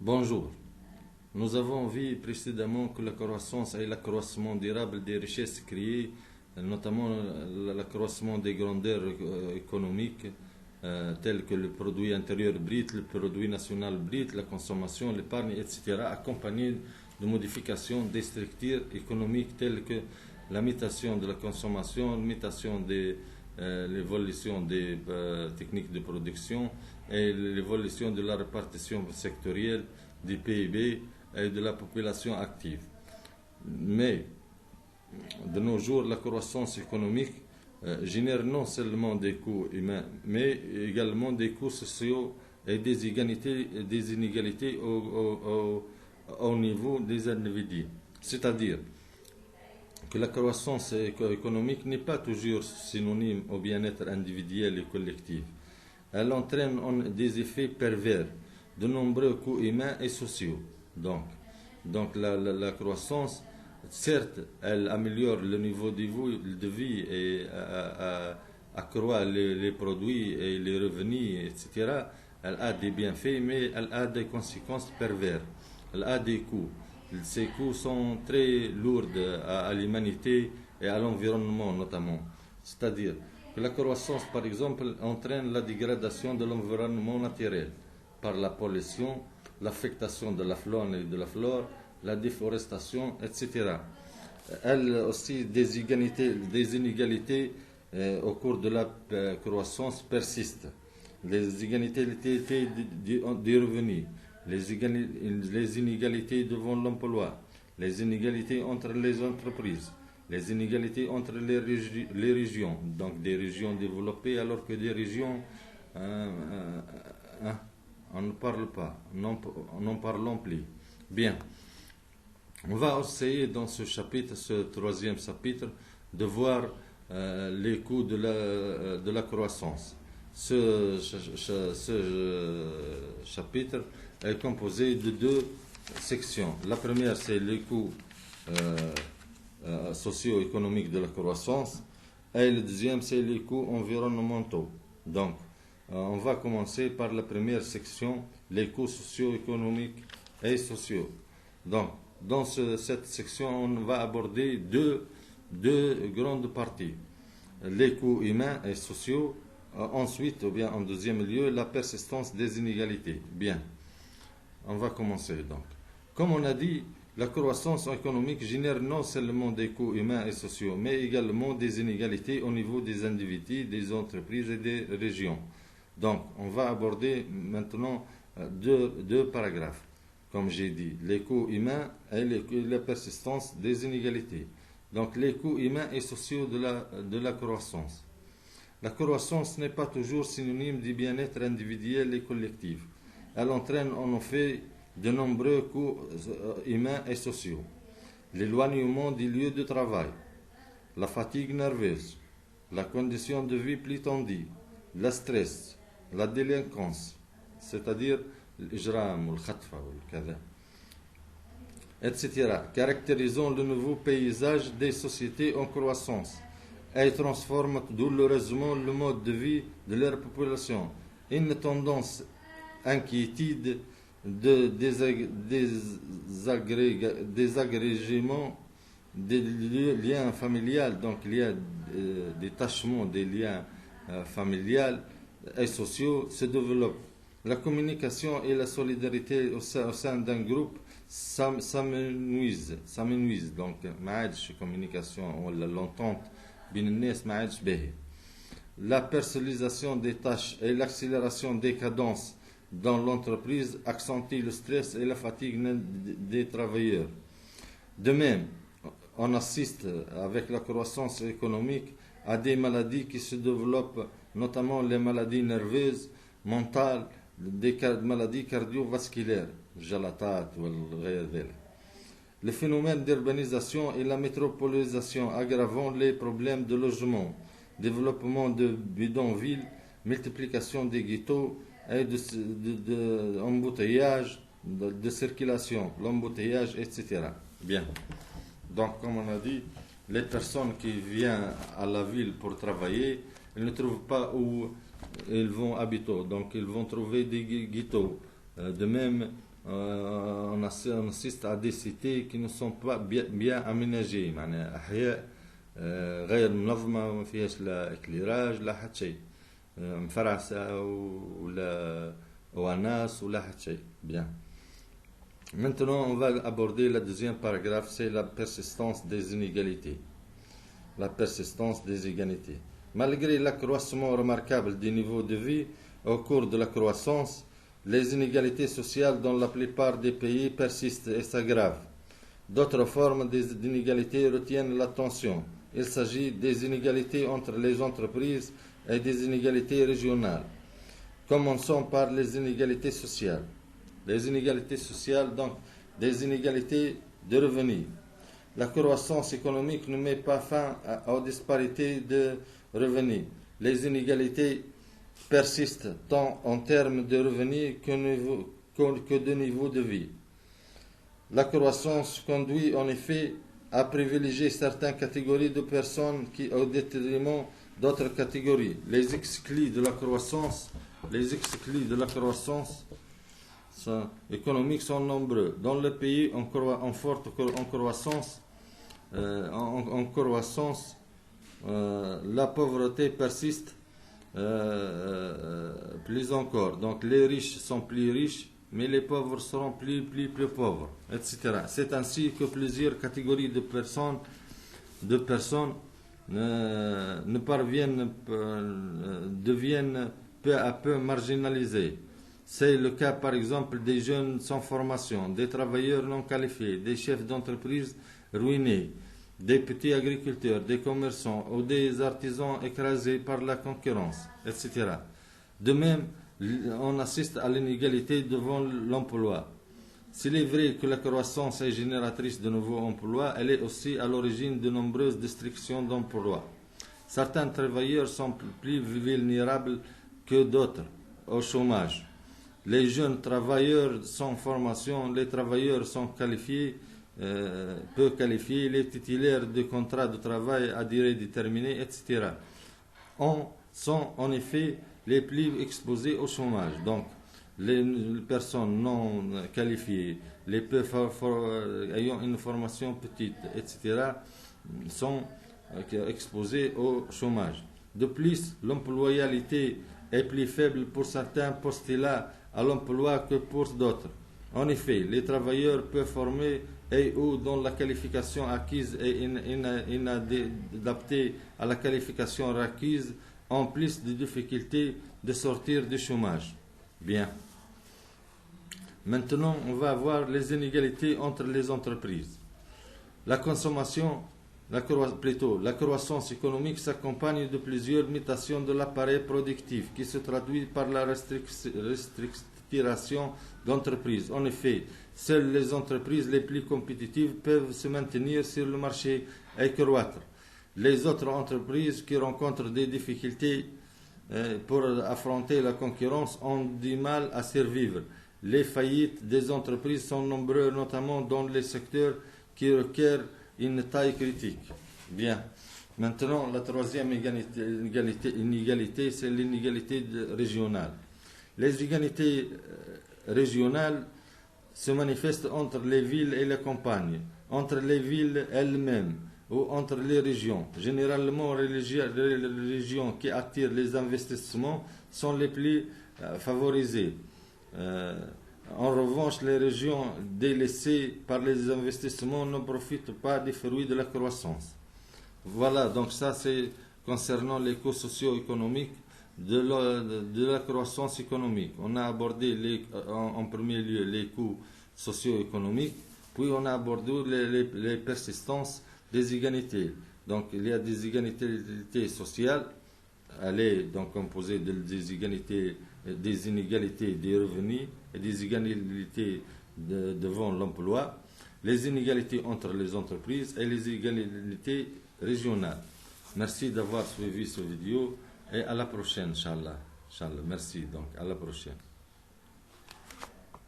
Bonjour. Nous avons vu précédemment que la croissance et l'accroissement durable des richesses créées, notamment l'accroissement des grandeurs économiques, telles que le produit intérieur brut, le produit national brut, la consommation, l'épargne, etc., accompagnées de modifications des structures économiques telles que la mutation de la consommation, la mutation de l'évolution des techniques de production et l'évolution de la répartition sectorielle du PIB et de la population active. Mais de nos jours, la croissance économique génère non seulement des coûts humains, mais également des coûts sociaux et des inégalités au niveau des individus. C'est-à-dire que la croissance économique n'est pas toujours synonyme au bien-être individuel et collectif. Elle entraîne des effets pervers, de nombreux coûts humains et sociaux. Donc la croissance, certes, elle améliore le niveau de vie et accroît les produits et les revenus, etc. Elle a des bienfaits, mais elle a des conséquences perverses. Elle a des coûts. Ces coûts sont très lourds à l'humanité et à l'environnement notamment. C'est-à-dire que la croissance, par exemple, entraîne la dégradation de l'environnement naturel par la pollution, l'affectation de la faune et de la flore, la déforestation, etc. Elle aussi des inégalités au cours de la croissance persistent. Les inégalités des revenus, les inégalités devant l'emploi, les inégalités entre les entreprises, les inégalités entre les régions, donc des régions développées alors que des régions, on ne parle pas, n'en parlons plus. Bien, on va essayer dans ce chapitre, ce troisième chapitre, de voir les coûts de la croissance. Ce chapitre est composé de deux sections. La première, c'est les coûts socio-économiques de la croissance, et le deuxième, c'est les coûts environnementaux. Donc, on va commencer par la première section, les coûts socio-économiques et sociaux. Donc, dans cette section, on va aborder deux grandes parties. Les coûts humains et sociaux, ensuite, ou bien en deuxième lieu, la persistance des inégalités. Bien, on va commencer donc. Comme on a dit, la croissance économique génère non seulement des coûts humains et sociaux, mais également des inégalités au niveau des individus, des entreprises et des régions. Donc, on va aborder maintenant deux paragraphes, comme j'ai dit, les coûts humains et la persistance des inégalités. Donc, les coûts humains et sociaux de la croissance. La croissance n'est pas toujours synonyme du bien-être individuel et collectif. Elle entraîne en effet de nombreux coûts humains et sociaux. L'éloignement du lieu de travail, la fatigue nerveuse, la condition de vie plus tendue, le stress, la délinquance, c'est-à-dire l'ijram ou le khatfa ou le kada, etc., caractérisant le nouveau paysage des sociétés en croissance et transforment douloureusement le mode de vie de leur population. Une tendance inquiétude de désagrégement des liens familiaux, donc il y a détachement des liens familiaux et sociaux se développent. La communication et la solidarité au sein d'un groupe s'amenuisent. Donc, communication ou l'entente, la personnalisation des tâches et l'accélération des cadences dans l'entreprise accentue le stress et la fatigue des travailleurs. De même, on assiste avec la croissance économique à des maladies qui se développent, notamment les maladies nerveuses, mentales, des maladies cardiovasculaires, jalatat ou le phénomène d'urbanisation et la métropolisation aggravant les problèmes de logement, développement de bidonvilles, multiplication des ghettos et d'embouteillage, de circulation, l'embouteillage, etc. Bien. Donc, comme on a dit, les personnes qui viennent à la ville pour travailler, elles ne trouvent pas où ils vont habiter. Donc, ils vont trouver des ghettos. De même, on assiste à des cités qui ne sont pas bien aménagées. معناها أحياء غير منظمة ما فيهاش لا إكليراج لا حتى شيء مفرعسة ولا وناس ولا حتى شيء. Bien. Maintenant, on va aborder le deuxième paragraphe, c'est la persistance des inégalités. La persistance des inégalités. Malgré l'accroissement remarquable du niveau de vie au cours de la croissance, les inégalités sociales dans la plupart des pays persistent et s'aggravent. D'autres formes d'inégalités retiennent l'attention. Il s'agit des inégalités entre les entreprises et des inégalités régionales. Commençons par les inégalités sociales. Les inégalités sociales, donc des inégalités de revenus. La croissance économique ne met pas fin aux disparités de revenus. Les inégalités persistent tant en termes de revenus que de niveau de vie. La croissance conduit en effet à privilégier certaines catégories de personnes au détriment d'autres catégories. Les exclus de la croissance économiques sont nombreux. Dans le pays en forte croissance, la pauvreté persiste plus encore. Donc les riches sont plus riches, mais les pauvres seront plus pauvres, etc. C'est ainsi que plusieurs catégories de personnes deviennent peu à peu marginalisées. C'est le cas par exemple des jeunes sans formation, des travailleurs non qualifiés, des chefs d'entreprise ruinés, des petits agriculteurs, des commerçants ou des artisans écrasés par la concurrence, etc. De même, on assiste à l'inégalité devant l'emploi. S'il est vrai que la croissance est génératrice de nouveaux emplois, elle est aussi à l'origine de nombreuses destructions d'emplois. Certains travailleurs sont plus vulnérables que d'autres au chômage. Les jeunes travailleurs sans formation, les travailleurs sont qualifiés, peu qualifiés, les titulaires de contrats de travail à durée déterminée, etc. sont en effet les plus exposés au chômage. Donc, les personnes non qualifiées, les peu ayant une formation petite, etc., sont exposés au chômage. De plus, l'employabilité est plus faible pour certains postulats à l'emploi que pour d'autres. En effet, les travailleurs peu formés et ou dont la qualification acquise est inadaptée à la qualification requise ont plus de difficultés de sortir du chômage. Bien. Maintenant, on va voir les inégalités entre les entreprises. La croissance économique s'accompagne de plusieurs mutations de l'appareil productif qui se traduit par la restructuration d'entreprises. En effet, seules les entreprises les plus compétitives peuvent se maintenir sur le marché et croître. Les autres entreprises qui rencontrent des difficultés pour affronter la concurrence ont du mal à survivre. Les faillites des entreprises sont nombreuses, notamment dans les secteurs qui requièrent une taille critique. Bien. Maintenant, la troisième inégalité, c'est l'inégalité régionale. Les inégalités régionales se manifestent entre les villes et les campagnes, entre les villes elles-mêmes ou entre les régions. Généralement, les régions qui attirent les investissements sont les plus favorisées. En revanche, les régions délaissées par les investissements ne profitent pas des fruits de la croissance. Voilà, donc ça c'est concernant les coûts socio-économiques de la croissance économique. On a abordé en premier lieu les coûts socio-économiques, puis on a abordé les persistances des inégalités. Donc il y a des inégalités sociales, elle est donc composée des inégalités des revenus et des inégalités devant l'emploi, les inégalités entre les entreprises et les inégalités régionales. Merci d'avoir suivi cette vidéo et à la prochaine, Inch'Allah. Merci, donc à la prochaine.